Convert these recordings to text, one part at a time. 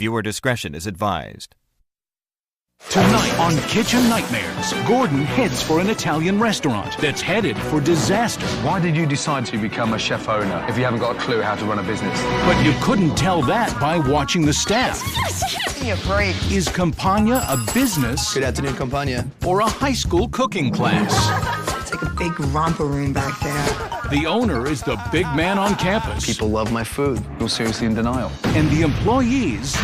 Viewer discretion is advised. Tonight on Kitchen Nightmares, Gordon heads for an Italian restaurant that's headed for disaster. Why did you decide to become a chef owner if you haven't got a clue how to run a business? But you couldn't tell that by watching the staff. Give me a break. Is Campania a business? Good afternoon, Campania. Or a high school cooking class? It's like a big romper room back there. The owner is the big man on campus. People love my food. You're seriously in denial. And the employees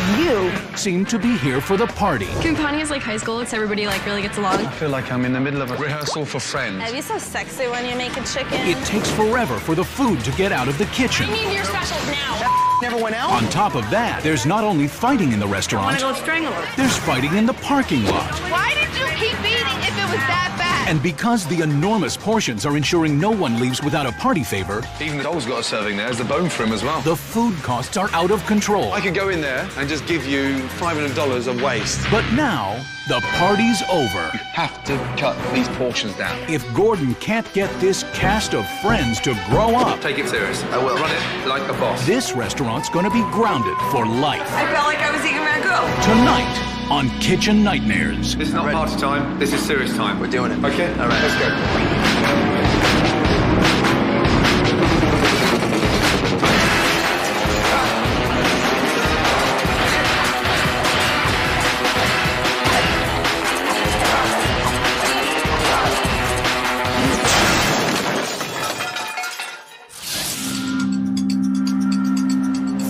seem to be here for the party. Campania is like high school. It's everybody like really gets along. I feel like I'm in the middle of a rehearsal for Friends. Are you so sexy when you make a chicken? It takes forever for the food to get out of the kitchen. I need your specials now. Never went out? On top of that, there's not only fighting in the I restaurant, want to go strangle her. there's fighting in the parking lot. Why did you keep eating if it was that bad? And because the enormous portions are ensuring no one leaves without a party favor, Even the dog's got a serving there. There's the bone for him as well. the food costs are out of control. I could go in there and just give you $500 of waste. But now, the party's over. Have to cut these portions down. If Gordon can't get this cast of friends to grow up, Take it serious. I will. Run it like a boss. this restaurant's gonna be grounded for life. I felt like I was eating ragu. Tonight on Kitchen Nightmares. This is not party time. This is serious time. We're doing it. Okay? All right. Let's go.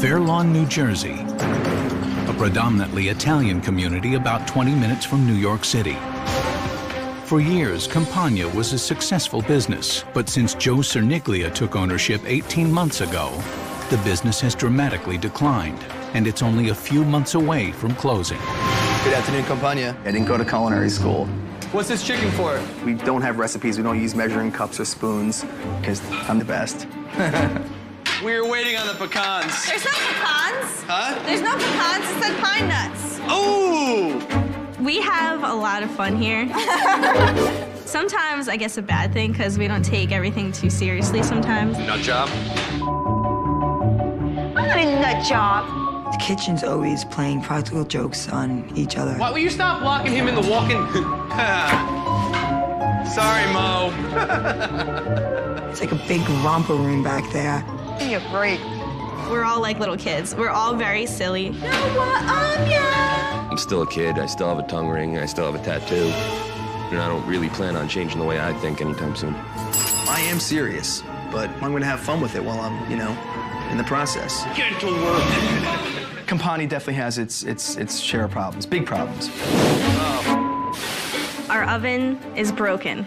Fair Lawn, New Jersey, a predominantly Italian community about 20 minutes from New York City. For years, Campania was a successful business, but since Joe Cerniglia took ownership 18 months ago, the business has dramatically declined, and it's only a few months away from closing. Good afternoon, Campania. I didn't go to culinary school. What's this chicken for? We don't have recipes. We don't use measuring cups or spoons because I'm the best. We were waiting on the pecans. There's no pecans. Huh? There's no pecans. It said pine nuts. Oh! We have a lot of fun here. Sometimes I guess a bad thing because we don't take everything too seriously sometimes. Nut job. I'm not a nut job. The kitchen's always playing practical jokes on each other. Why will you stop blocking him in the walk-in? Sorry, Mo. It's like a big romper room back there. Give me a break. We're all like little kids. We're all very silly. I'm still a kid. I still have a tongue ring. I still have a tattoo. And I don't really plan on changing the way I think anytime soon. I am serious, but I'm going to have fun with it while I'm, in the process. Get to work. Campania definitely has its share of problems, big problems. Our oven is broken,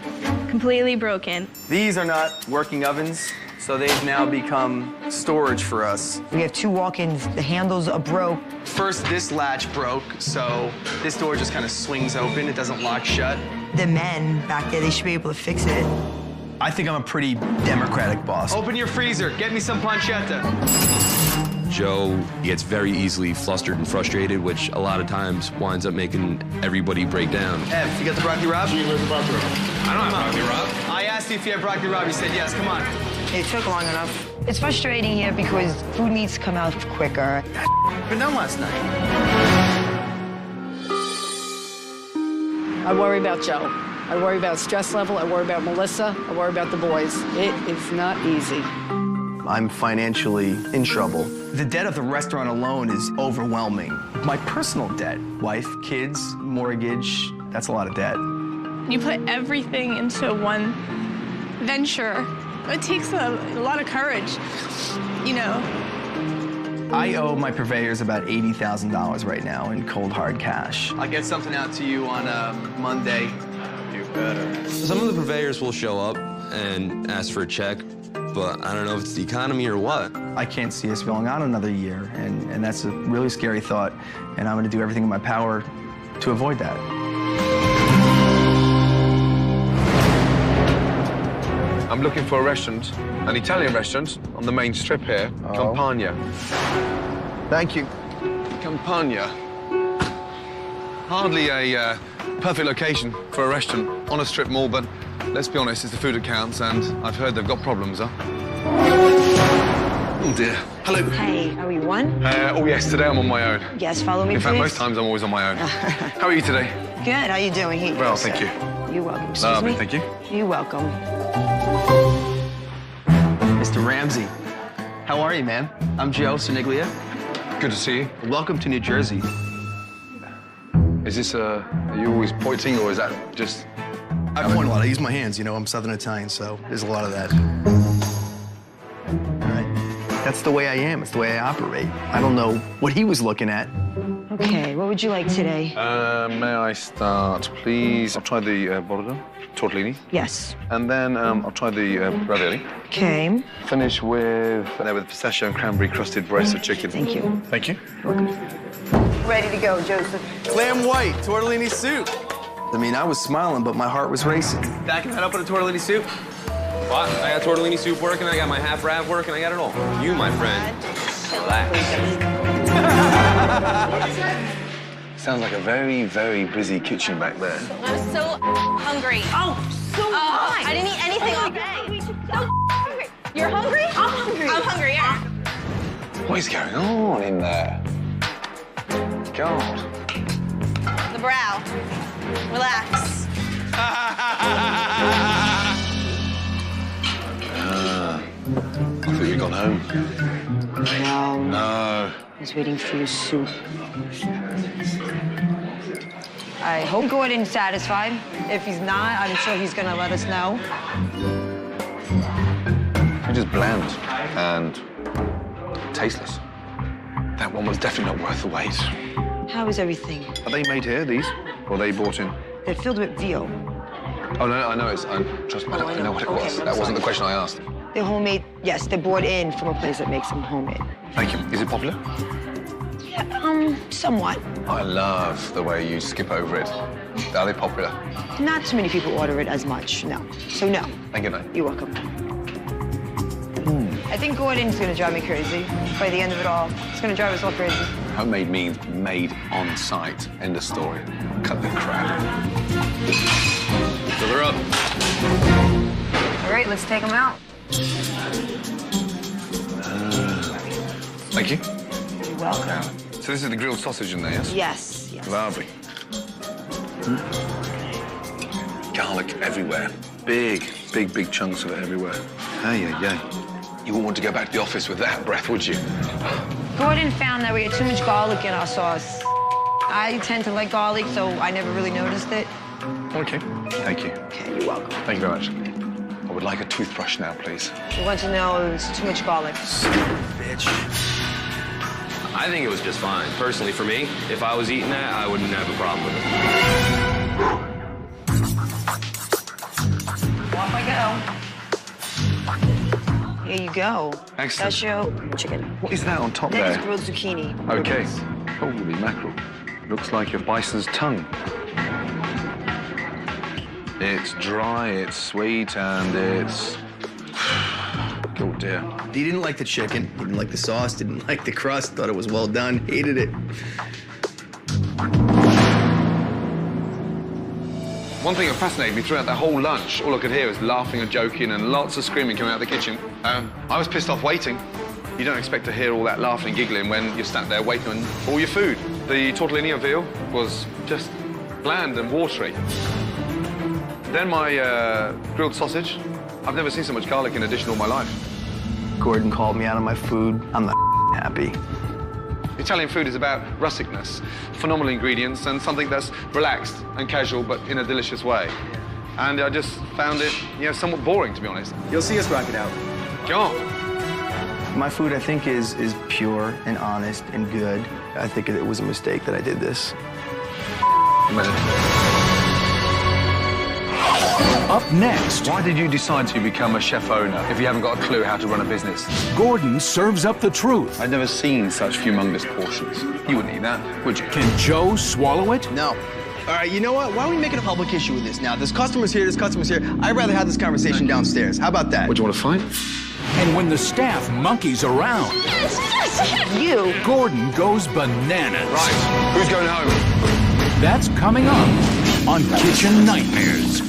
completely broken. These are not working ovens, so they've now become storage for us. We have 2 walk-ins. The handles are broke. First, this latch broke, so this door just kind of swings open. It doesn't lock shut. The men back there, they should be able to fix it. I think I'm a pretty democratic boss. Open your freezer. Get me some pancetta. Joe gets very easily flustered and frustrated, which a lot of times winds up making everybody break down. Ev, you got the broccoli rabe? I don't have broccoli, Rob. I asked you if you had broccoli rabe. You said yes. Come on. It took long enough. It's frustrating here because food needs to come out quicker. Been done last night. I worry about Joe. I worry about stress level. I worry about Melissa. I worry about the boys. It is not easy. I'm financially in trouble. The debt of the restaurant alone is overwhelming. My personal debt, wife, kids, mortgage, that's a lot of debt. You put everything into one venture. It takes a lot of courage, I owe my purveyors about $80,000 right now in cold, hard cash. I'll get something out to you on Monday. You better. Some of the purveyors will show up and ask for a check, but I don't know if it's the economy or what. I can't see us going on another year, and that's a really scary thought, and I'm going to do everything in my power to avoid that. I'm looking for a restaurant, an Italian restaurant on the main strip here, Campania. Thank you. Campania. Hardly a perfect location for a restaurant on a strip mall, but let's be honest, it's the food that counts, and I've heard they've got problems, huh? Oh dear. Hello. Hey, are we one? Oh yes, today I'm on my own. Yes, follow me, In fact, please. most times I'm always on my own. How are you today? Good, how you doing? Here you Well, go, thank sir. you. You're welcome. Excuse Lovely, me? thank you. You're welcome. Mr. Ramsey, how are you, man? I'm Joe Siniglia. Good to see you. Welcome to New Jersey. Is this, are you always pointing, or is that just... I point a lot. I use my hands, you know. I'm Southern Italian, so there's a lot of that. All right. That's the way I am. It's the way I operate. I don't know what he was looking at. Okay, what would you like today? May I start, please? I'll try the bordeaux, tortellini. Yes. And then I'll try the ravioli. Okay. Finish with pistachio and cranberry crusted breast of chicken. Thank you. Thank you. Ready to go, Joseph. Clam white, tortellini soup. I mean, I was smiling, but my heart was racing. Backing that up with a tortellini soup? What? I got tortellini soup working, I got my half rav working, I got it all. You, my friend, relax. Sounds like a very, very busy kitchen back there. I'm so hungry. Oh, so hungry. I didn't eat anything all day. So hungry. You're hungry? I'm hungry. I'm hungry, yeah. What is going on in there? God. The brow. Relax. I thought you'd gone home. No. No. He's waiting for your soup. I hope Gordon's satisfied. If he's not, I'm sure he's gonna let us know. You're just bland and tasteless. That one was definitely not worth the wait. How is everything? Are they made here, these? Or are they bought in? They're filled with veal. Oh, no, I know it's... trust me, I know what it Okay, was. I'm That wasn't sorry. the question I asked. They're homemade. Yes, they're brought in from a place that makes them homemade. Thank you. Is it popular? Yeah, somewhat. I love the way you skip over it. Are they popular? Not too many people order it as much, no. So no. Thank you, mate. You're welcome. I think Gordon's gonna drive me crazy. By the end of it all, it's gonna drive us all crazy. Homemade means made on site. End of story. Cut the crap. Fill her up. All right, let's take them out. Thank you. You're welcome. So this is the grilled sausage in there, yes? Yes, yes. Lovely. Garlic everywhere. Big, big, big chunks of it everywhere. Hey, yeah. You wouldn't want to go back to the office with that breath, would you? Gordon found that we had too much garlic in our sauce. I tend to like garlic, so I never really noticed it. Okay. Thank you. Okay, you're welcome. Thank you very much. I would like a toothbrush now, please. You want to know it's too much garlic. Bitch. I think it was just fine. Personally, for me, if I was eating that, I wouldn't have a problem with it. Off I go. Here you go. Excellent. That's your chicken. What is that on top That is there? grilled zucchini. Okay. Holy mackerel. Looks like a bison's tongue. It's dry, it's sweet, and it's... Oh, dear. He didn't like the chicken. He didn't like the sauce. Didn't like the crust. Thought it was well done. Hated it. One thing that fascinated me throughout that whole lunch, all I could hear was laughing and joking and lots of screaming coming out of the kitchen. I was pissed off waiting. You don't expect to hear all that laughing and giggling when you're sat there waiting for all your food. The tortellini of veal was just bland and watery. Then my grilled sausage. I've never seen so much garlic in a dish in all my life. Gordon called me out on my food. I'm not happy. Italian food is about rusticness, phenomenal ingredients, and something that's relaxed and casual, but in a delicious way. And I just found it, somewhat boring, to be honest. You'll see us rock it out. Go on. My food, I think, is pure and honest and good. I think it was a mistake that I did this. Up next, Why did you decide to become a chef owner if you haven't got a clue how to run a business? Gordon serves up the truth. I'd never seen such humongous portions. You wouldn't eat that, would you? Can Joe swallow it? No. All right, you know what? Why are we making a public issue with this now? There's customers here, there's customers here. I'd rather have this conversation downstairs. How about that? What, do you want to fight? And when the staff monkeys around, You. Gordon goes bananas. Right, who's going home? That's coming up on Kitchen Nightmares.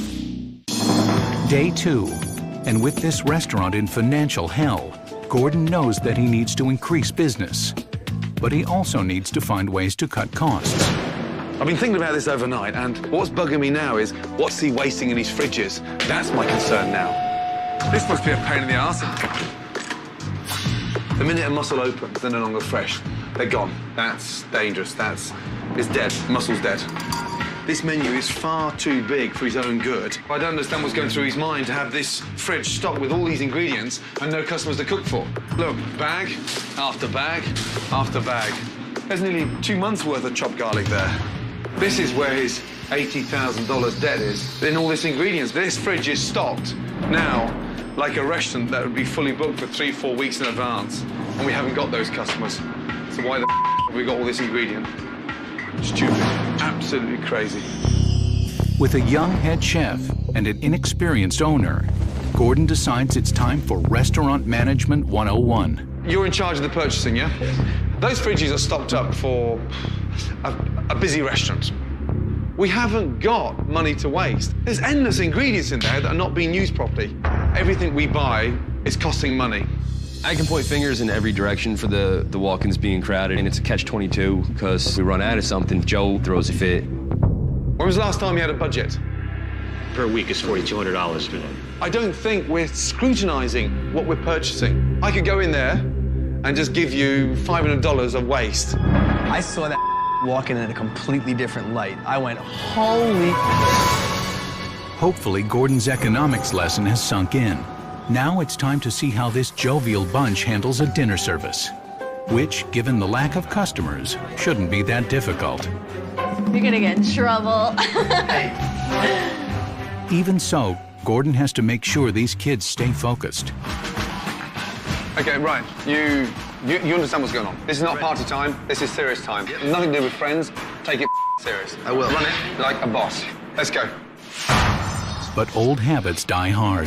Day 2. And with this restaurant in financial hell, Gordon knows that he needs to increase business, but he also needs to find ways to cut costs. I've been thinking about this overnight, and what's bugging me now is what's he wasting in his fridges? That's my concern now. This must be a pain in the arse. The minute a mussel opens, they're no longer fresh. They're gone. That's dangerous. It's dead. Mussel's dead. This menu is far too big for his own good. I don't understand what's going through his mind to have this fridge stocked with all these ingredients and no customers to cook for. Look, bag after bag after bag. There's nearly 2 months' worth of chopped garlic there. This is where his $80,000 debt is. In all these ingredients, this fridge is stocked now like a restaurant that would be fully booked for 3-4 weeks in advance. And we haven't got those customers. So why the have we got all this ingredient? Stupid. Absolutely crazy. With a young head chef and an inexperienced owner, Gordon decides it's time for Restaurant Management 101. You're in charge of the purchasing, yeah? Those fridges are stocked up for a busy restaurant. We haven't got money to waste. There's endless ingredients in there that are not being used properly. Everything we buy is costing money. I can point fingers in every direction for the walk-ins being crowded, and it's a catch-22 because we run out of something, Joe throws a fit. When was the last time you had a budget? Per week is $4,200 for them. I don't think we're scrutinizing what we're purchasing. I could go in there and just give you $500 of waste. I saw that walking in a completely different light. I went, holy... Hopefully, Gordon's economics lesson has sunk in. Now it's time to see how this jovial bunch handles a dinner service, which, given the lack of customers, shouldn't be that difficult. You're gonna get in trouble. Even so, Gordon has to make sure these kids stay focused. Okay, right. You understand what's going on. This is not party time. This is serious time. Nothing to do with friends. Take it serious. I will. Run it like a boss. Let's go. But old habits die hard.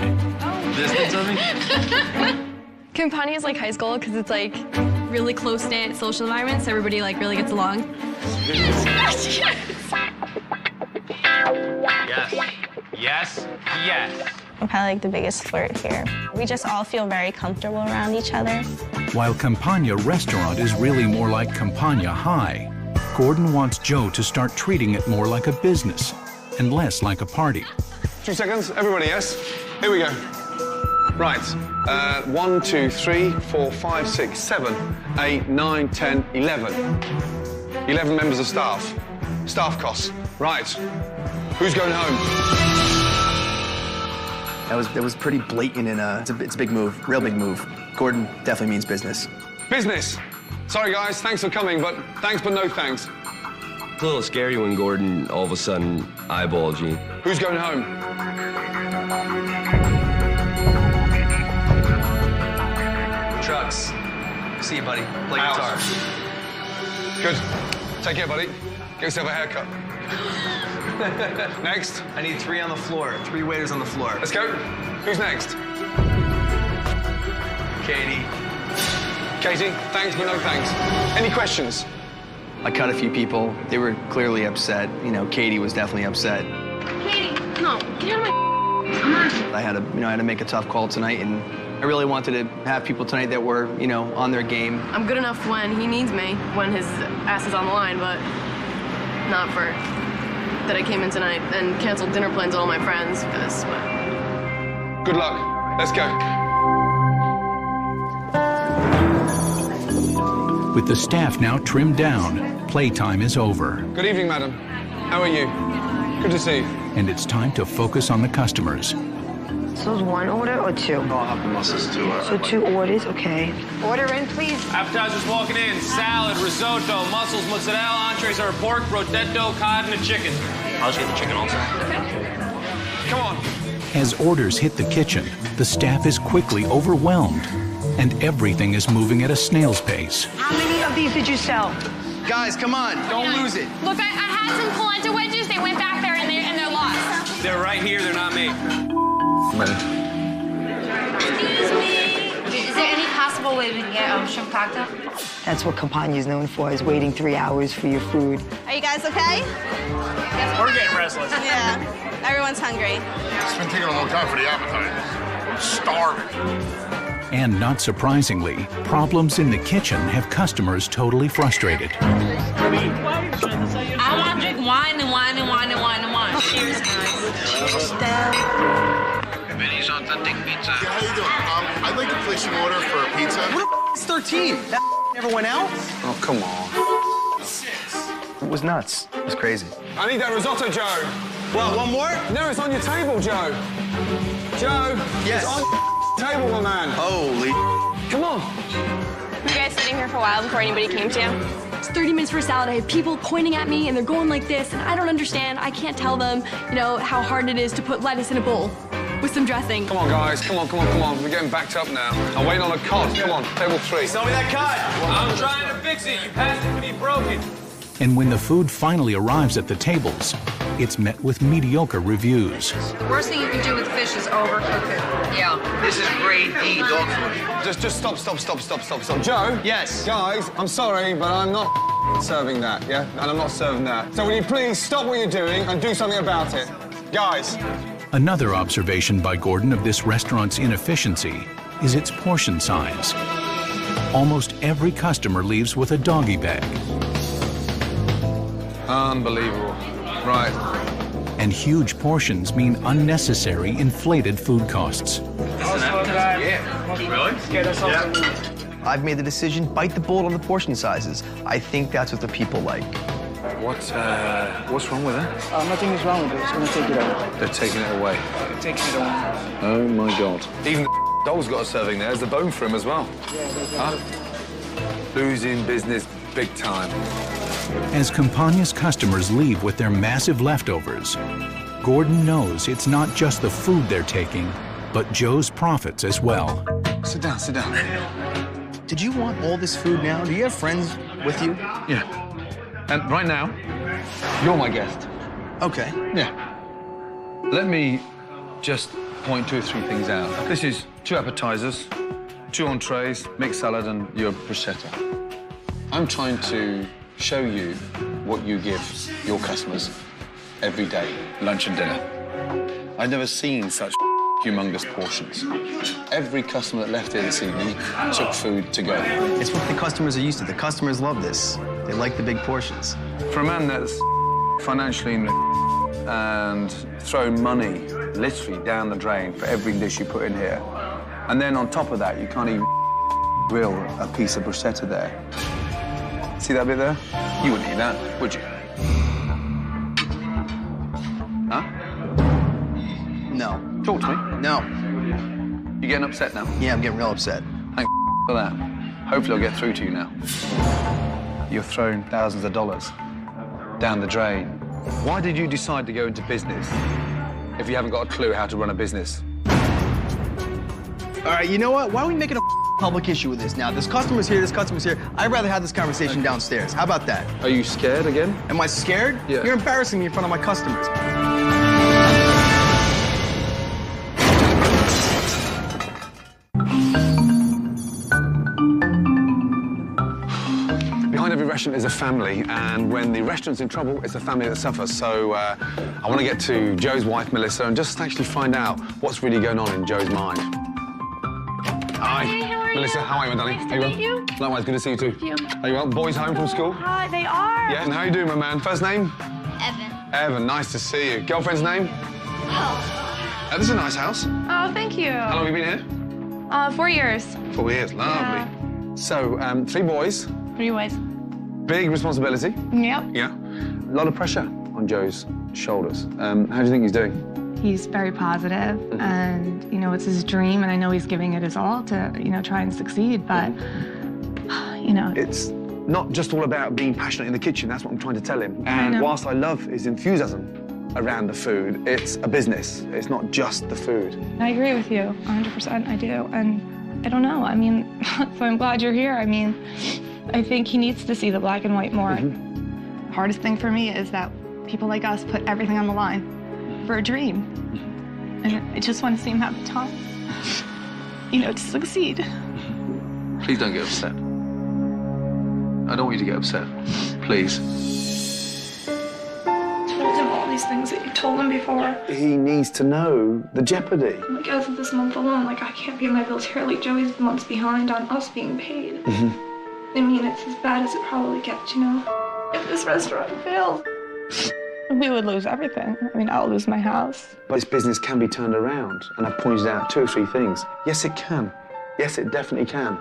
Distance of me? Campania is like high school because it's like really close-knit social environment, so everybody like really gets along. Yes. Yes. Yes. I'm probably like the biggest flirt here. We just all feel very comfortable around each other. While Campania Restaurant is really more like Campania High, Gordon wants Joe to start treating it more like a business and less like a party. 2 seconds. Everybody, yes? Here we go. Right. 1, 2, 3, 4, 5, 6, 7, 8, 9, 10, 11. 11 members of staff. Staff costs. Right. Who's going home? That was pretty blatant and it's a big move, real big move. Gordon definitely means business. Business. Sorry, guys. Thanks for coming, but thanks, but no thanks. It's a little scary when Gordon all of a sudden eyeballs you. Who's going home? Trucks. See you, buddy. Play Out. guitar. Good. Take care, buddy. Get yourself a haircut. Next. I need 3 on the floor. 3 waiters on the floor. Let's go. Who's next? Katie. Katie, thanks, but no thanks. Any questions? I cut a few people. They were clearly upset. You know, Katie was definitely upset. Katie, no, get out of my... Come on. I had to make a tough call tonight, and I really wanted to have people tonight that were, on their game. I'm good enough when he needs me, when his ass is on the line, but not for that I came in tonight and canceled dinner plans with all my friends for this. But... Good luck. Let's go. With the staff now trimmed down, playtime is over. Good evening, madam. How are you? Good to see you. And it's time to focus on the customers. So it's 1 order or 2? No, I'll have the mussels too. So 2 orders, okay. Order in, please. Appetizers walking in. Salad, risotto, mussels, mozzarella. Entrees are pork, rodetto, cod, and a chicken. I'll just get the chicken also. Come on. As orders hit the kitchen, the staff is quickly overwhelmed, and everything is moving at a snail's pace. How many of these did you sell? Guys, come on. Don't lose it. Look, I had some polenta wedges. They went back there and they're lost. They're right here. They're not me. Excuse me. Is there any possible way we can get shrimp cocktail? That's what Campania is known for, is waiting 3 hours for your food. Are you guys okay? We're getting restless. Yeah, everyone's hungry. It's been taking a long time for the appetizers. I'm starving. And not surprisingly, problems in the kitchen have customers totally frustrated. I want to drink wine and wine and wine and wine and wine. Cheers, guys. Benny's authentic pizza. Yeah, how you doing? I'd like to place an order for a pizza. What the f*** is 13? That never went out? Oh, come on. It was nuts. It was crazy. I need that risotto, Joe. What, one more? No, it's on your table, Joe. Joe. Yes. It's on your table, my man. Holy. Come on. You guys sitting here for a while before anybody came to you? It's 30 minutes for a salad. I have people pointing at me and they're going like this and I don't understand. I can't tell them, you know, how hard it is to put lettuce in a bowl with some dressing. Come on, guys. Come on, come on, come on. We're getting backed up now. I'm waiting on a cot. Come on, table 3. Sell me that cot. I'm trying to fix it. You passed it to me broken. And when the food finally arrives at the tables, it's met with mediocre reviews. The worst thing you can do with fish is overcook it. Yeah. This is grade D dog food. Just stop. Joe? Yes. Guys, I'm sorry, but I'm not serving that, yeah? And I'm not serving that. So will you please stop what you're doing and do something about it? Guys. Another observation by Gordon of this restaurant's inefficiency is its portion size. Almost every customer leaves with a doggy bag. Unbelievable. Right. And huge portions mean unnecessary inflated food costs. Yeah. Really? Yeah. I've made the decision, bite the bullet on the portion sizes. I think that's what the people like. What's wrong with it? Nothing is wrong with it. It's going to take it away. They're taking it away. It takes it away. Oh, my God. Even the dog's got a serving there. There's a bone for him as well. Huh? Losing business big time. As Campania's customers leave with their massive leftovers, Gordon knows it's not just the food they're taking, but Joe's profits as well. Sit down, sit down. Did you want all this food now? Do you have friends with you? Yeah. And right now, you're my guest. Okay. Yeah. Let me just point 2 or 3 things out. This is 2 appetizers, 2 entrees, mixed salad, and your bruschetta. I'm trying to show you what you give your customers every day, lunch and dinner. I've never seen such humongous portions. Every customer that left here this evening took food to go. It's what the customers are used to. The customers love this. They like the big portions. For a man that's financially and thrown money literally down the drain for every dish you put in here, and then on top of that, you can't even grill a piece of bruschetta there. See that bit there? You wouldn't eat that, would you? Huh? No. Talk to me. No. You getting upset now? Yeah, I'm getting real upset. Thank for that. Hopefully I'll get through to you now. You're throwing thousands of dollars down the drain. Why did you decide to go into business if you haven't got a clue how to run a business? All right, you know what? Why are we making a public issue with this now? There's customers here, there's customers here. I'd rather have this conversation downstairs. How about that? Are you scared again? Am I scared? Yeah. You're embarrassing me in front of my customers. Behind every restaurant is a family, and when the restaurant's in trouble, it's the family that suffers. So I want to get to Joe's wife, Melissa, and just actually find out what's really going on in Joe's mind. Hi. Hey, how are Melissa, you? how are you, my darling? Nice Are you to well? meet you. Likewise, good to see you too. Thank you. Are you well? Boys home from school? Hi, they are. Yeah, and how you doing, my man? First name? Evan. Evan, nice to see you. Girlfriend's name? Oh. This is a nice house. Oh, thank you. How long have you been here? 4 years. 4 years, lovely. So, 3 boys. 3 boys. Big responsibility. Yep. Yeah. A lot of pressure on Joe's shoulders. How do you think he's doing? He's very positive, and, you know, it's his dream, and I know he's giving it his all to, you know, try and succeed, but, you know. It's not just all about being passionate in the kitchen. That's what I'm trying to tell him. And whilst I love his enthusiasm around the food, it's a business. It's not just the food. I agree with you, 100%, I do, and I don't know, I mean, so I'm glad you're here. I mean, I think he needs to see the black and white more. Hardest thing for me is that people like us put everything on the line for a dream. And I just want to see him have the time, you know, to succeed. Please don't get upset. I don't want you to get upset. Please. I told him all these things that you told him before. He needs to know the jeopardy. Like, as of this month alone, like, I can't pay my bills here. Like, Joey's months behind on us being paid. I mean, it's as bad as it probably gets, you know? If this restaurant fails, we would lose everything. I mean, I'll lose my house. But this business can be turned around, and I've pointed out 2 or 3 things. Yes, it can. Yes, it definitely can.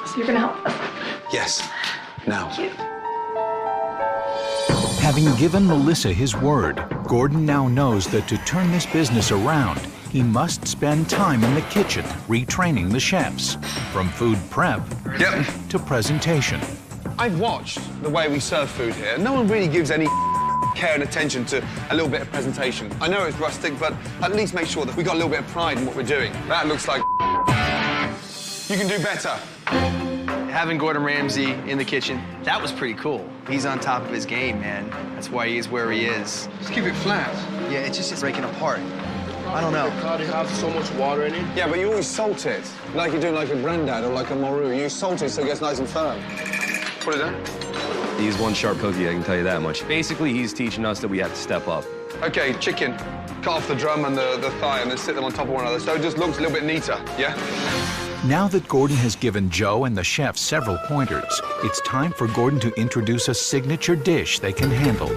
So you're gonna help us? Yes. Now. Thank you. Having given Melissa his word, Gordon now knows that to turn this business around, he must spend time in the kitchen retraining the chefs, from food prep to presentation. I've watched the way we serve food here. No one really gives any care and attention to a little bit of presentation. I know it's rustic, but at least make sure that we got a little bit of pride in what we're doing. That looks like you can do better. Having Gordon Ramsay in the kitchen, that was pretty cool. He's on top of his game, man. That's why he is where he is. Just keep it flat. Yeah, it's just breaking apart. I don't know. They have so much water in it. Yeah, but you always salt it. Like you're doing like a Grandad or like a Moru. You salt it so it gets nice and firm. Put it down. He's one sharp cookie, I can tell you that much. Basically, he's teaching us that we have to step up. Okay, chicken. Cut off the drum and the thigh and then sit them on top of one another so it just looks a little bit neater, yeah? Now that Gordon has given Joe and the chef several pointers, it's time for Gordon to introduce a signature dish they can handle.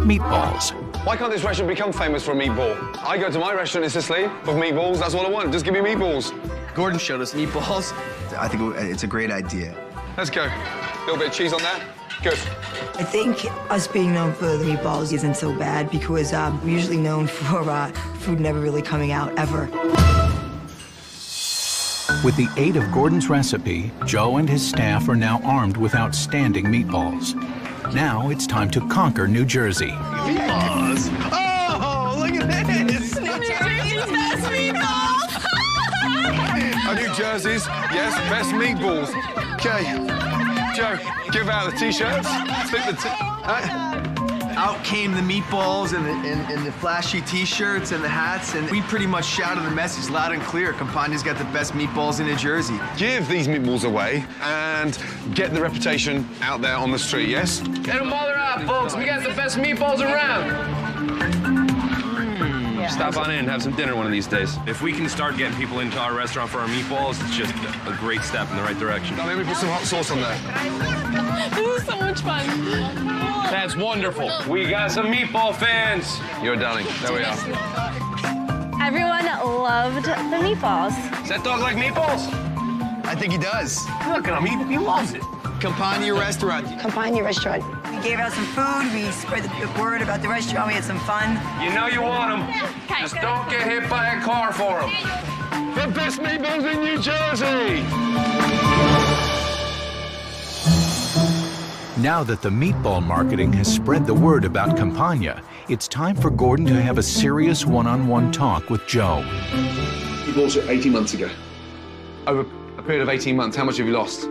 Meatballs. Why can't this restaurant become famous for a meatball? I go to my restaurant in Sicily for meatballs. That's all I want. Just give me meatballs. Gordon showed us meatballs. I think it's a great idea. Let's go. A little bit of cheese on that. Good. I think us being known for the meatballs isn't so bad because we're usually known for food never really coming out, ever. With the aid of Gordon's recipe, Joe and his staff are now armed with outstanding meatballs. Now it's time to conquer New Jersey. Meatballs! Oh, look at this! New Jersey's best meatballs! New Jersey's, yes, best meatballs. Okay, Joe, give out the T-shirts. Slip the Out came the meatballs and the flashy T-shirts and the hats, and we pretty much shouted the message loud and clear. Campania's got the best meatballs in New Jersey. Give these meatballs away and get the reputation out there on the street, yes? Get them while they're out, folks. We got the best meatballs around. Stop on in and have some dinner one of these days. If we can start getting people into our restaurant for our meatballs, it's just a great step in the right direction. Now let me put some hot sauce on there. This is so much fun. That's wonderful. We got some meatball fans. You're a darling. There we are. Everyone loved the meatballs. Does that dog like meatballs? I think he does. Look at him. He loves it. Campania restaurant. Campania restaurant. We gave out some food, we spread the word about the restaurant, we had some fun. You know you want them. Just don't get hit by a car for them. The best meatballs in New Jersey! Now that the meatball marketing has spread the word about Campania, it's time for Gordon to have a serious one-on-one talk with Joe. You bought it 18 months ago. Over a period of 18 months, how much have you lost?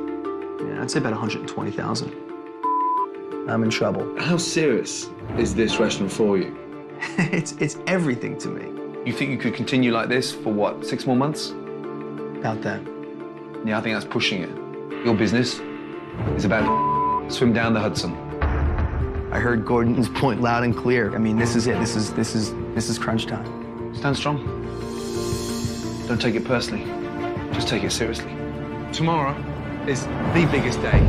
Yeah, I'd say about 120,000. I'm in trouble. How serious is this restaurant for you? It's everything to me. You think you could continue like this for, what, 6 more months? About that. Yeah, I think that's pushing it. Your business is about to swim down the Hudson. I heard Gordon's point loud and clear. I mean, this is it. This is crunch time. Stand strong. Don't take it personally. Just take it seriously. Tomorrow is the biggest day.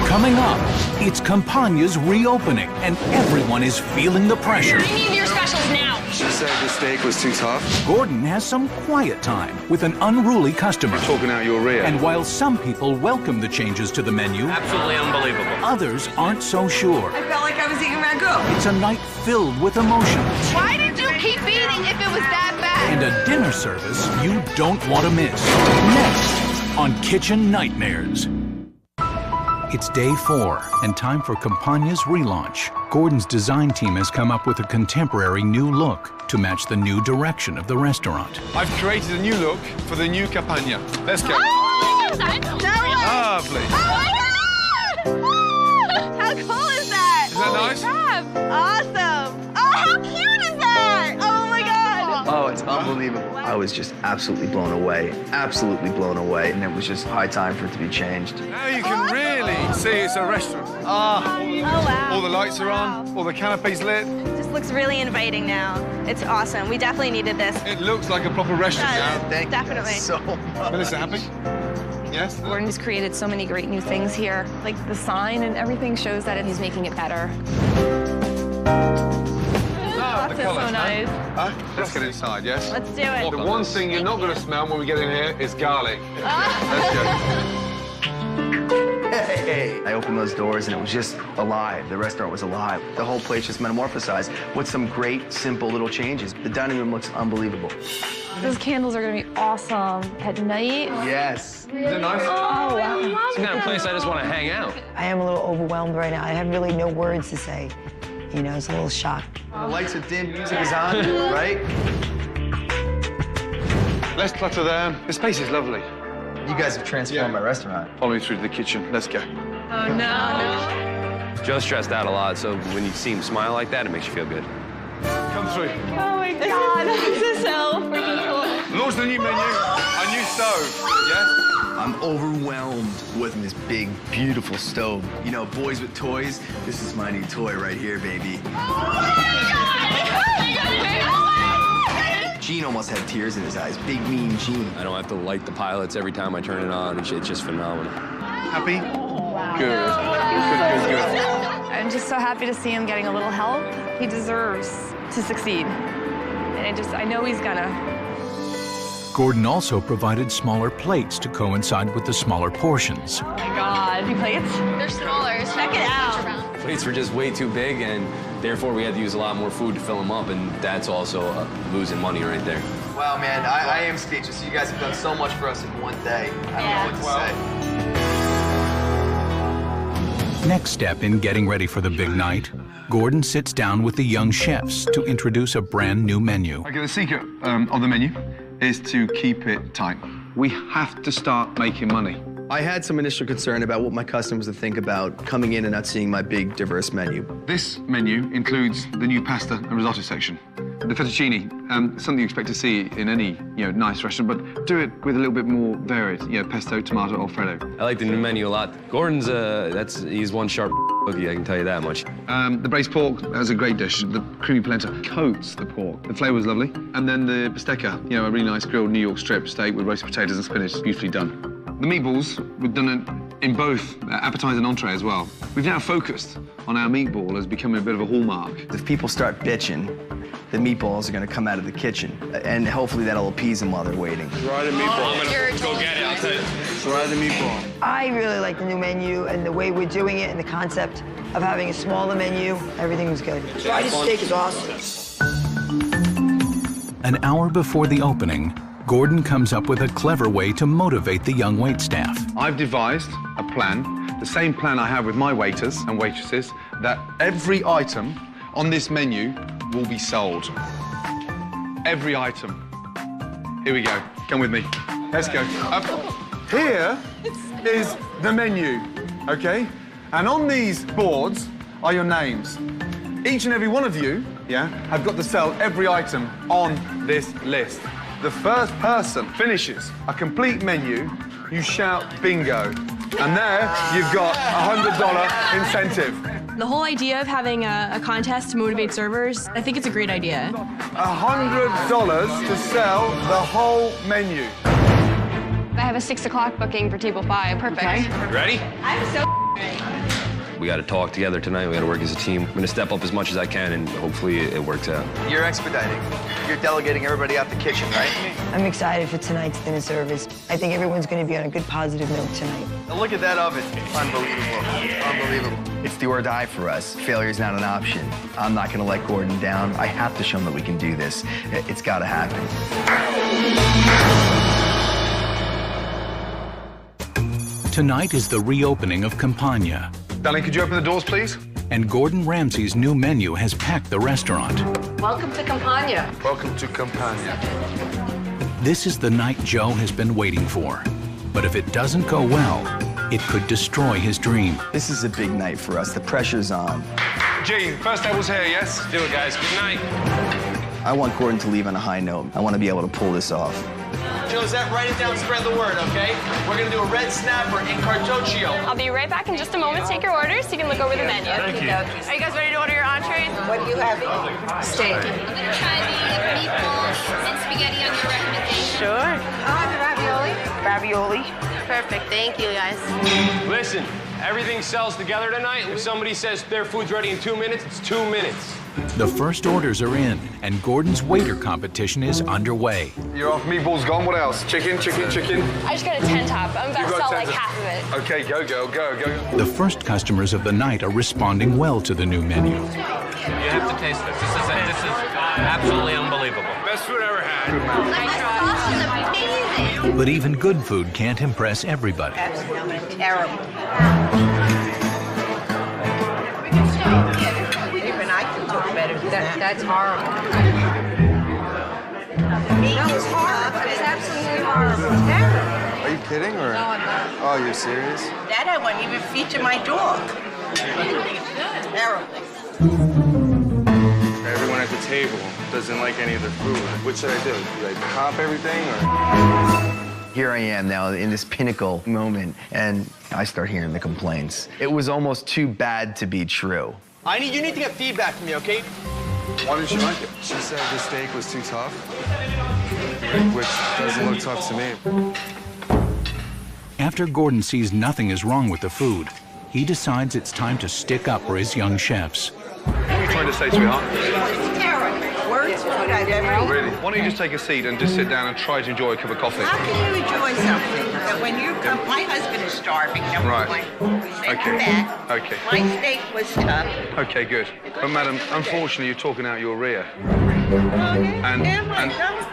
Coming up, it's Campania's reopening, and everyone is feeling the pressure. I need your specials now. She said the steak was too tough. Gordon has some quiet time with an unruly customer. You're talking out your rear. And while some people welcome the changes to the menu, Absolutely unbelievable. Others aren't so sure. I felt like I was eating ragu. It's a night filled with emotions. Why did you keep eating if it was that bad? And a dinner service you don't want to miss. Next on Kitchen Nightmares. It's day 4 and time for Campania's relaunch. Gordon's design team has come up with a contemporary new look to match the new direction of the restaurant. I've created a new look for the new Campania. Let's go. Oh, Lovely. oh my God! How cool is that? Is that nice? Awesome. Oh, how cute is that? Oh my God. Oh, it's unbelievable. I I was just absolutely blown away, and it was just high time for it to be changed. Now you can really see it's a restaurant. wow. All the lights are on, all the canapes lit. It just looks really inviting now. It's awesome. We definitely needed this. It looks like a proper restaurant now. Thank Definitely. you so much. Melissa, happy? Yes? Gordon's created so many great new things here. Like the sign and everything shows that he's making it better. The colours, so nice. Huh? Let's get inside, yes? Let's do it. The one thing you're not going to smell when we get in here is garlic. Let's go. Hey. I opened those doors and it was just alive. The restaurant was alive. The whole place just metamorphosized with some great, simple little changes. The dining room looks unbelievable. Those candles are gonna be awesome at night. Yes. Is it nice? Oh, wow. It's the kind of place I just want to hang out. I am a little overwhelmed right now. I have really no words to say. You know, it's a little shocked. The lights are dim, music is on, right? Less clutter there. The space is lovely. You guys have transformed my restaurant. Follow me through to the kitchen. Let's go. Oh, no. Joe's stressed out a lot, so when you see him smile like that, it makes you feel good. Come through. Oh, my God. This is so freaking cool. Launch the new menu, a new stove, yes? I'm overwhelmed with this big, beautiful stove. You know, boys with toys, this is my new toy right here, baby. Gene almost had tears in his eyes. Big, mean Gene. I don't have to light the pilots every time I turn it on. It's just phenomenal. Happy? Wow. Good. I'm just so happy to see him getting a little help. He deserves to succeed. And I know he's gonna. Gordon also provided smaller plates to coincide with the smaller portions. Oh my God. Any plates? They're smaller. Check it out. Plates were just way too big, and therefore we had to use a lot more food to fill them up, and that's also losing money right there. Wow, man, I am speechless. You guys have done so much for us in one day. I don't know what to say. Next step in getting ready for the big night, Gordon sits down with the young chefs to introduce a brand new menu. Okay, the secret of the menu is to keep it tight. We have to start making money. I had some initial concern about what my customers would think about coming in and not seeing my big, diverse menu. This menu includes the new pasta and risotto section. The fettuccine, something you expect to see in any, nice restaurant, but do it with a little bit more varied, pesto, tomato, Alfredo. I like the new menu a lot. Gordon's, he's one sharp cookie, I can tell you that much. The braised pork, that's a great dish. The creamy polenta coats the pork. The flavour is lovely. And then the bistecca, a really nice grilled New York strip steak with roasted potatoes and spinach, beautifully done. The meatballs, we've done it in both appetizer and entree as well. We've now focused on our meatball as becoming a bit of a hallmark. If people start bitching, the meatballs are gonna come out of the kitchen, and hopefully that'll appease them while they're waiting. Try the meatball. I'm gonna go get it, I'll tell you. Try the meatball. I really like the new menu and the way we're doing it and the concept of having a smaller menu. Everything was good. Fried steak is awesome. An hour before the opening, Gordon comes up with a clever way to motivate the young waitstaff. I've devised a plan, the same plan I have with my waiters and waitresses, that every item on this menu will be sold. Every item. Here we go. Come with me. Let's go. Here is the menu, okay? And on these boards are your names. Each and every one of you, have got to sell every item on this list. The first person finishes a complete menu, you shout bingo. And there you've got a $100 incentive. The whole idea of having a contest to motivate servers, I think it's a great idea. $100 to sell the whole menu. I have a 6 o'clock booking for table 5. Perfect. Okay. Ready? I'm so We got to talk together tonight. We got to work as a team. I'm going to step up as much as I can, and hopefully it works out. You're expediting. You're delegating everybody out the kitchen, right? I'm excited for tonight's dinner service. I think everyone's going to be on a good positive note tonight. Now look at that oven. Unbelievable. Unbelievable. It's do or die for us. Failure's not an option. I'm not going to let Gordon down. I have to show him that we can do this. It's got to happen. Tonight is the reopening of Campania. Darling, could you open the doors, please? And Gordon Ramsay's new menu has packed the restaurant. Welcome to Campania. Welcome to Campania. This is the night Joe has been waiting for. But if it doesn't go well, it could destroy his dream. This is a big night for us. The pressure's on. Gene, first table's here, yes? Do it, guys. Good night. I want Gordon to leave on a high note. I want to be able to pull this off. Josette, write it down, spread the word, okay? We're gonna do a red snapper in cartoccio. I'll be right back in just a moment to take your orders so you can look over the menu. Thank you. Are you guys ready to order your entrees? What do you have? Steak. I'm gonna try the meatballs and spaghetti on your recommendation. Sure. The ravioli. Ravioli. Perfect. Thank you, guys. Listen, everything sells together tonight. If somebody says their food's ready in 2 minutes, it's 2 minutes. The first orders are in, and Gordon's waiter competition is underway. You're off, meatballs gone. What else? Chicken, chicken, chicken. I just got a 10 top. I'm about to sell like half of it. Okay, go, girl, go, go. The first customers of the night are responding well to the new menu. You have to taste this. This is absolutely unbelievable. Best food I ever had. The sauce is amazing. But even good food can't impress everybody. Absolutely terrible. Even I can do better. That's horrible. It's horrible. It's absolutely horrible. It's terrible. Are you kidding, or? No, I'm not. Oh, you're serious? That I wouldn't even feature my dog. Terrible. Everyone at the table doesn't like any of the food. What should I do? Like comp everything, or? Here I am now in this pinnacle moment, and I start hearing the complaints. It was almost too bad to be true. You need to get feedback from me, okay? Why didn't you like it? She said the steak was too tough, which doesn't look tough to me. After Gordon sees nothing is wrong with the food, he decides it's time to stick up for his young chefs. What are you trying to say, sweetheart? It's terrible. Worst food I've ever eaten. Really? Why don't you just take a seat and just sit down and try to enjoy a cup of coffee? How can you enjoy something that when you come, my husband is starving, number Right. one. Send Okay. him back. Okay. My steak was tough. Okay, good. But madam, unfortunately, you're talking out your rear.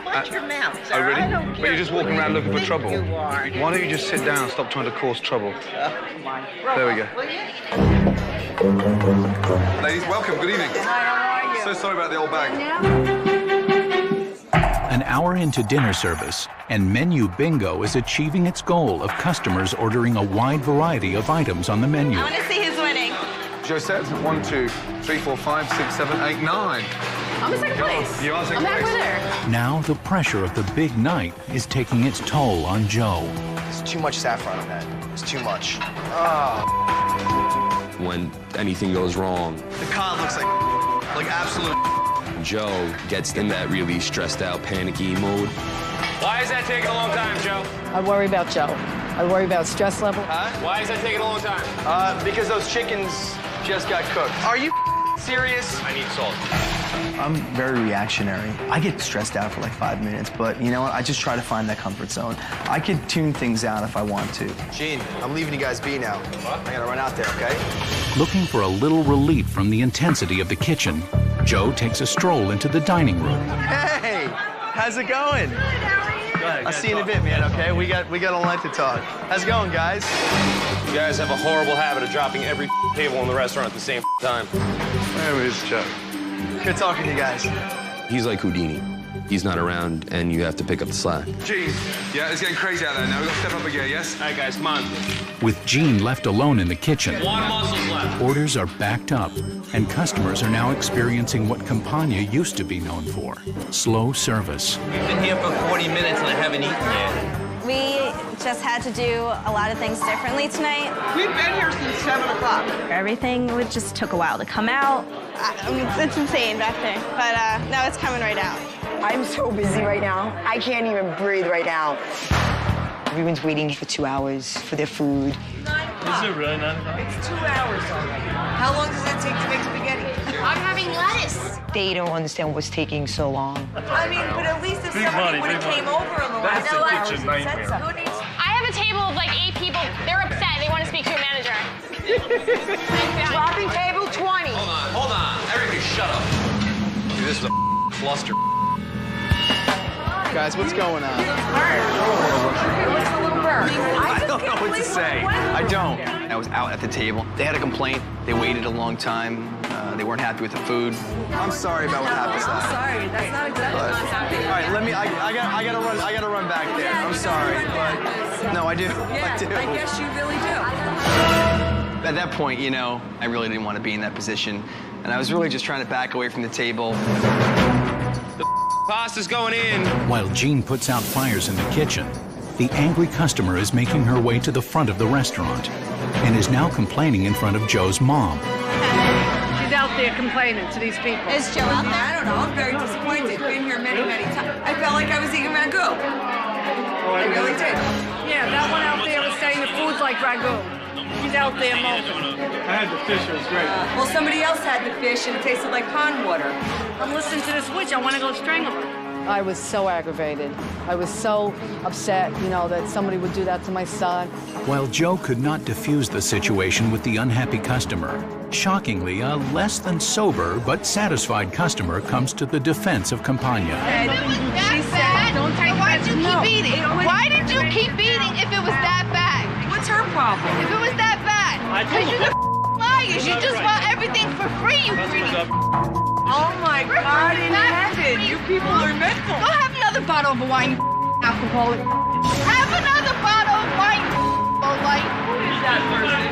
Watch your mouth, sir. Oh, really? I don't But care you're just who walking around you looking for think trouble. You are. Why don't you just sit down and stop trying to cause trouble? There we go. Ladies, welcome. Good evening. So sorry about the old bag. An hour into dinner service, and Menu Bingo is achieving its goal of customers ordering a wide variety of items on the menu. I want to see who's winning. Josette, 1, 2, 3, 4, 5, 6, 7, 8, 9. I'm in second place. You are second I'm that place. winner. Now the pressure of the big night is taking its toll on Joe. There's too much saffron on that. It's too much. When anything goes wrong, The cod looks like absolute. Joe gets in that really stressed out, panicky mode. Why is that taking a long time, Joe? I worry about Joe. I worry about stress level. Why is that taking a long time? Because those chickens just got cooked. Are you serious? I need salt. I'm very reactionary. I get stressed out for like 5 minutes, but you know what? I just try to find that comfort zone. I could tune things out if I want to. Gene, I'm leaving you guys be now. I gotta run out there, okay? Looking for a little relief from the intensity of the kitchen, Joe takes a stroll into the dining room. Hey, how's it going? I'll see you in a bit, man, okay? We got a lot to talk. How's it going, guys? You guys have a horrible habit of dropping every table in the restaurant at the same time. There is Joe. Good talking to you guys. He's like Houdini. He's not around, and you have to pick up the slack. Gene, yeah, it's getting crazy out there now. We've got to step up again, yes? All right, guys, come on. With Gene left alone in the kitchen, One muscle's left. orders are backed up, and customers are now experiencing what Campania used to be known for: slow service. We've been here for 40 minutes and I haven't eaten yet. We just had to do a lot of things differently tonight. We've been here since 7 o'clock. Everything just took a while to come out. I mean, it's insane back there, but now it's coming right out. I'm so busy right now. I can't even breathe right now. Everyone's waiting for 2 hours for their food. 9 o'clock. Is it really 9 o'clock? It's 2 hours already. How long does that take to make spaghetti? I'm having lettuce. They don't understand what's taking so long. I mean, but at least if somebody would have came over in the last 2 hours and said something. I have a table of like 8 people. They're upset. They want to speak to a manager. Dropping table 20. Hold on. Everybody shut up. Dude, this is a cluster. Guys, what's going on? What's the little bird? I don't know what to say. I don't. I was out at the table. They had a complaint. They waited a long time. They weren't happy with the food. I'm sorry about what happened. I'm sorry. That's not exactly All right, let me. I gotta run back there. I'm sorry, but no, I do. I do. I guess you really do. At that point, you know, I really didn't want to be in that position. And I was really just trying to back away from the table. The pasta's going in. While Jean puts out fires in the kitchen, the angry customer is making her way to the front of the restaurant and is now complaining in front of Joe's mom. She's out there complaining to these people. Is Joe out there? I don't know. I'm very disappointed. Been here many, many times. I felt like I was eating ragu. I really did. Yeah, that one out there was saying the food's like ragu. She's out there moping. I had the fish, it was great. Well, somebody else had the fish and it tasted like pond water. I'm listening to this witch. I want to go strangle her. I was so aggravated. I was so upset, you know, that somebody would do that to my son. While Joe could not diffuse the situation with the unhappy customer, shockingly, a less than sober but satisfied customer comes to the defense of Campania. She said, don't take Why did you keep eating? Why did you keep eating if it was that bad? What's her problem? If it was that bad? Because you're the liars. You just want everything for free, you greedy. Oh my God in heaven, you people are mental. Go have another bottle of wine, alcoholic. Have another bottle of wine, like. Who is that person?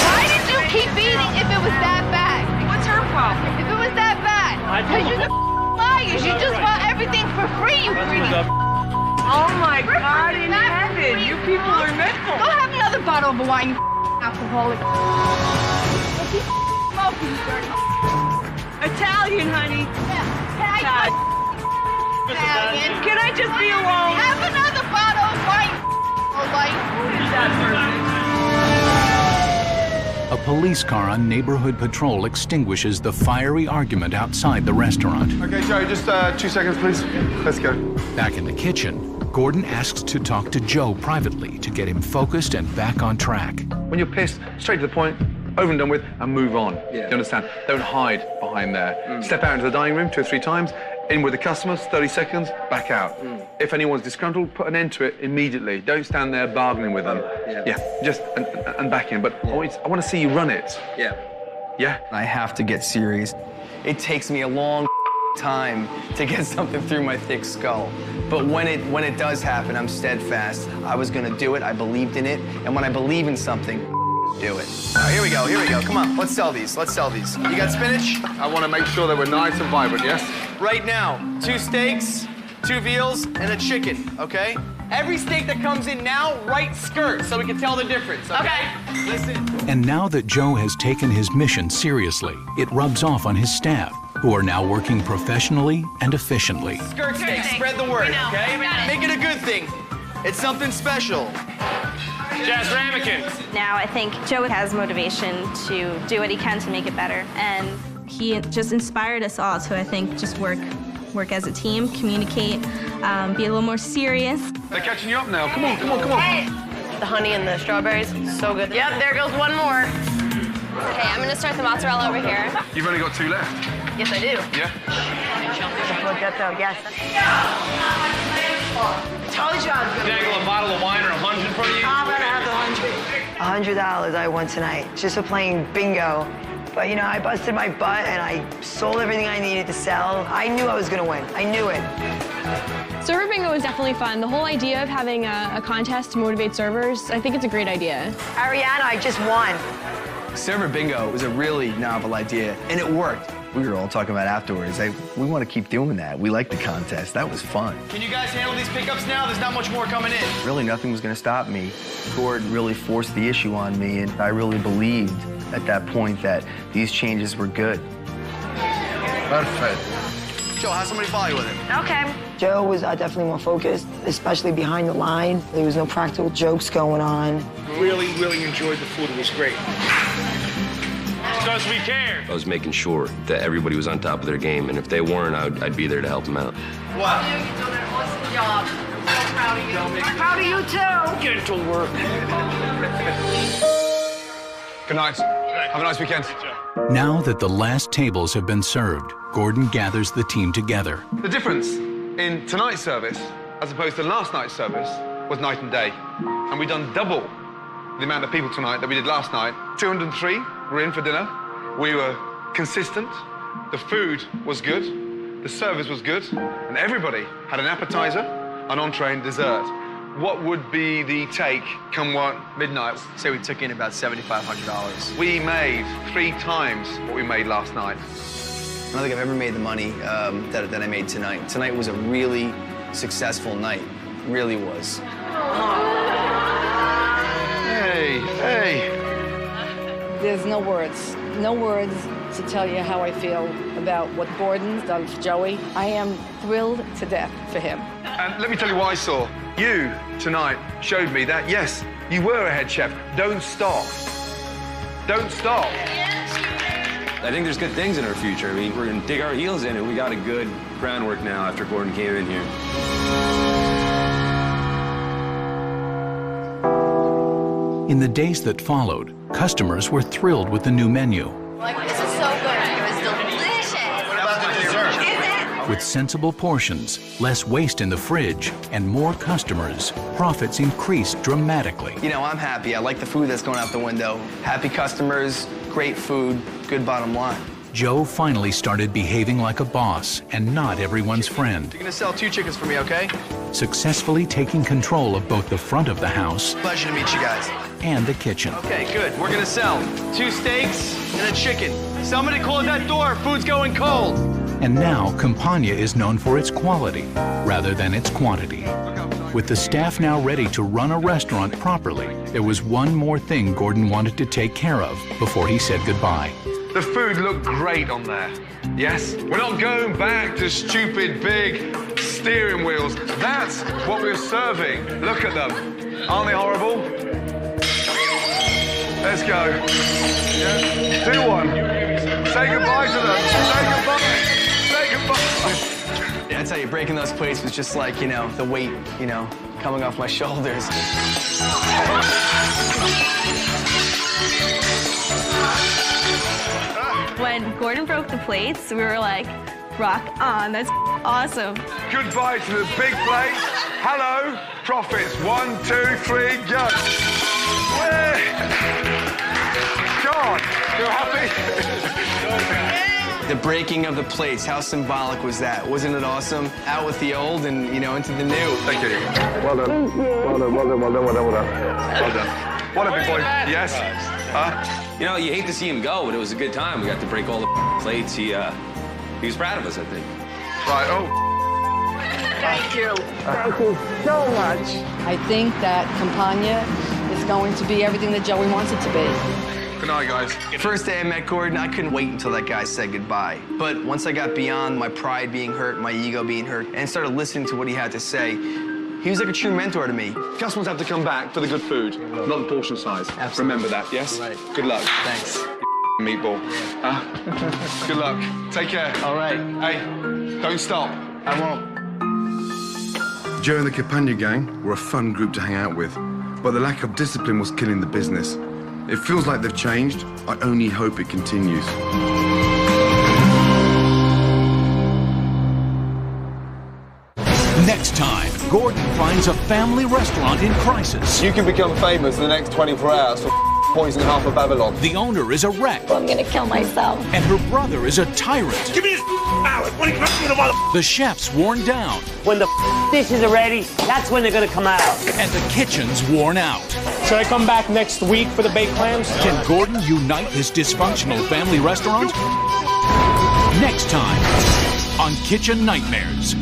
Why did you keep eating if it was that bad? What's her problem? If it was that bad? Because you're the liars. You just want everything for free, you greedy. Oh my God in heaven, you people are mental. Go have another bottle of wine, alcoholic. Italian, honey. Yeah. Italian. Can I just be alone? Have another bottle of wine, like. Who is that person? A police car on neighborhood patrol extinguishes the fiery argument outside the restaurant. Okay, Joe, just 2 seconds, please. Let's go. Back in the kitchen, Gordon asks to talk to Joe privately to get him focused and back on track. When you're pissed, straight to the point, over and done with, and move on. Yeah. You understand? Don't hide behind there. Step out into the dining room 2 or 3 times, in with the customers, 30 seconds, back out. If anyone's disgruntled, put an end to it immediately. Don't stand there bargaining with them. Yeah, just, and back in. But I want to see you run it. Yeah? I have to get serious. It takes me a long time to get something through my thick skull. But when it does happen, I'm steadfast. I was gonna do it, I believed in it, and when I believe in something, do it. All right, here we go. Come on, let's sell these. You got spinach? I want to make sure that we're nice and vibrant, yes? Right now, 2 steaks, 2 veals, and a chicken, okay? Every steak that comes in now, right skirt, so we can tell the difference, okay? Listen. And now that Joe has taken his mission seriously, it rubs off on his staff, who are now working professionally and efficiently. Skirt steak, spread the word, okay? Make it a good thing. It's something special. Jazz Ramekin. Now I think Joe has motivation to do what he can to make it better. And he just inspired us all to, I think, just work as a team, communicate, be a little more serious. They're catching you up now. Come on. The honey and the strawberries, so good. Yep, there goes one more. Okay, I'm gonna start the mozzarella over here. You've only got 2 left. Yes, I do. Yeah? Yes. Told you I was gonna Dangle a bottle of wine or a lunch in front of you. I'm gonna have the $100 I won tonight just for playing bingo. But you know, I busted my butt and I sold everything I needed to sell. I knew I was gonna win. I knew it. Server bingo was definitely fun. The whole idea of having a contest to motivate servers, I think it's a great idea. Ariana, I just won. Server bingo was a really novel idea, and it worked. We were all talking about afterwards. We want to keep doing that. We like the contest. That was fun. Can you guys handle these pickups now? There's not much more coming in. Really, nothing was going to stop me. Gordon really forced the issue on me, and I really believed at that point that these changes were good. Perfect. Joe, have somebody follow you with it. Okay. Joe was definitely more focused, especially behind the line. There was no practical jokes going on. Really enjoyed the food. It was great. Because we care. I was making sure that everybody was on top of their game, and if they weren't, I'd be there to help them out. Wow. You've done an awesome job. I'm so proud of you. I'm proud of you, too. Get to work. Good night. Have a nice weekend. Now that the last tables have been served, Gordon gathers the team together. The difference in tonight's service, as opposed to last night's service, was night and day. And we've done double the amount of people tonight that we did last night. 203 were in for dinner. We were consistent. The food was good. The service was good. And everybody had an appetizer, an entree, and dessert. what would be the take come what midnight? Say we took in about $7,500. We made 3 times what we made last night. I don't think I've ever made the money that I made tonight. Tonight was a really successful night. It really was. Hey, hey. There's no words to tell you how I feel about what Gordon's done for Joey. I am thrilled to death for him. And let me tell you what I saw. You, tonight, showed me that, yes, you were a head chef. Don't stop. Don't stop. I think there's good things in our future. I mean, we're going to dig our heels in, and we got a good groundwork now after Gordon came in here. In the days that followed, customers were thrilled with the new menu. Like, this is so good. It was delicious. What about the dessert? Is it? With sensible portions, less waste in the fridge, and more customers, profits increased dramatically. You know, I'm happy. I like the food that's going out the window. Happy customers, great food, good bottom line. Joe finally started behaving like a boss and not everyone's friend, You're gonna sell 2 chickens for me, okay? successfully taking control of both the front of the house Pleasure to meet you guys. and the kitchen. Okay, good. We're gonna sell 2 steaks and a chicken. Somebody close that door. Food's going cold. And now Campania is known for its quality rather than its quantity. With the staff now ready to run a restaurant properly, there was one more thing Gordon wanted to take care of before he said goodbye. The food looked great on there. Yes? We're not going back to stupid big steering wheels. That's what we're serving. Look at them. Aren't they horrible? Let's go. Yeah. Do one. Say goodbye to them. Say goodbye. Say goodbye. Yeah, I tell you, breaking those plates was just like, you know, the weight, you know, coming off my shoulders. When Gordon broke the plates, we were like, rock on, that's awesome. Goodbye to the big plates. Hello, profits. 1, 2, 3, go. God, you're happy? The breaking of the plates, how symbolic was that? Wasn't it awesome? Out with the old and, you know, into the new. Thank you. Well done. Well done, well done, well done, well done, well done. Well done. What a big boy. Yes. Huh? You know, you hate to see him go, but it was a good time. We got to break all the plates. He was proud of us, I think. Right, oh. Thank you. Thank you so much. I think that Campania is going to be everything that Joey wants it to be. Good night, guys. First day I met Gordon, I couldn't wait until that guy said goodbye. But once I got beyond my pride being hurt, my ego being hurt, and started listening to what he had to say, he was like a true mentor to me. Customers have to come back for the good food, not the portion size. Absolutely. Remember that, yes? Right. Good luck. Thanks. Meatball. Huh? Good luck. Take care. All right. Hey, don't stop. I won't. Joe and the Campania gang were a fun group to hang out with, but the lack of discipline was killing the business. It feels like they've changed. I only hope it continues. Next time, Gordon finds a family restaurant in crisis. You can become famous in the next 24 hours for poisoning half of Babylon. The owner is a wreck. I'm gonna kill myself. And her brother is a tyrant. Give me this mallet. When you come to the mother. The chef's worn down. When the dishes are ready, that's when they're gonna come out. And the kitchen's worn out. Should I come back next week for the baked clams? Can Gordon unite his dysfunctional family restaurant? Next time on Kitchen Nightmares.